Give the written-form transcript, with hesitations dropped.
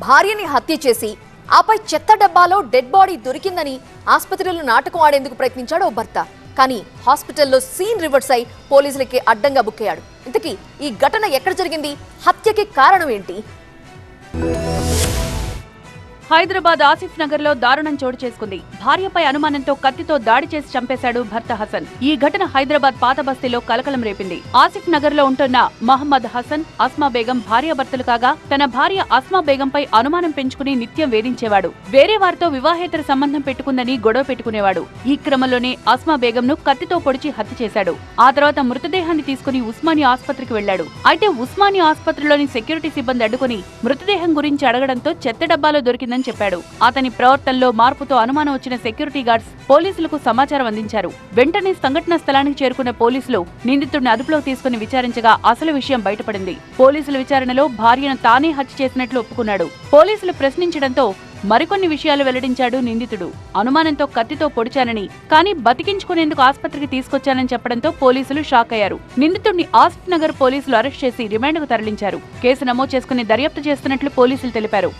భార్యని హత్య చేసి ఆపై చెత్త డబ్బాలో డెడ్ బాడీ దొరికిందని ఆసుపత్రిలో నాటకం ఆడేందుకు ప్రయత్నించాడు ఓ భర్త. కానీ హాస్పిటల్లో సీన్ రివర్స్ అయి పోలీసులకి అడ్డంగా బుక్కయ్యాడు. ఇంతకీ ఈ ఘటన ఎక్కడ జరిగింది? హత్యకి కారణం ఏంటి? హైదరాబాద్ ఆసిఫ్ నగర్ లో దారుణం చోటు చేసుకుంది. భార్యపై అనుమానంతో కత్తితో దాడి చేసి చంపేశాడు భర్త హసన్. ఈ ఘటన హైదరాబాద్ పాత బస్తీలో కలకలం రేపింది. ఆసిఫ్ నగర్ లో ఉంటున్న మహమ్మద్ హసన్, అస్మా బేగం భార్యాభర్తలు కాగా తన భార్య అస్మా బేగంపై అనుమానం పెంచుకుని నిత్యం వేధించేవాడు. వేరే వారితో వివాహేతర సంబంధం పెట్టుకుందని గొడవ పెట్టుకునేవాడు. ఈ క్రమంలోనే అస్మా బేగంను కత్తితో పొడిచి హత్య చేశాడు. ఆ తర్వాత మృతదేహాన్ని తీసుకుని ఉస్మానియా ఆసుపత్రికి వెళ్లాడు. అయితే ఉస్మానియా ఆసుపత్రిలోని సెక్యూరిటీ సిబ్బంది అడ్డుకుని మృతదేహం గురించి అడగడంతో చెత్త డబ్బాలో దొరికిందని చెప్పాడు. అతని ప్రవర్తనలో మార్పుతో అనుమానం వచ్చిన సెక్యూరిటీ గార్డ్స్ పోలీసులకు సమాచారం అందించారు. వెంటనే సంఘటనా స్థలానికి చేరుకున్న పోలీసులు నిందితుడిని అదుపులోకి తీసుకుని విచారించగా అసలు విషయం బయటపడింది. పోలీసుల విచారణలో భార్యను తానే హత్య చేసినట్లు ఒప్పుకున్నాడు. పోలీసులు ప్రశ్నించడంతో మరికొన్ని విషయాలు వెల్లడించాడు నిందితుడు. అనుమానంతో కత్తితో పొడిచానని, కానీ బతికించుకునేందుకు ఆసుపత్రికి తీసుకొచ్చానని చెప్పడంతో పోలీసులు షాక్ అయ్యారు. నిందితుడిని ఆసిఫ్ నగర్ పోలీసులు అరెస్ట్ చేసి రిమాండ్కు తరలించారు. కేసు నమోదు చేసుకుని దర్యాప్తు చేస్తున్నట్లు పోలీసులు తెలిపారు.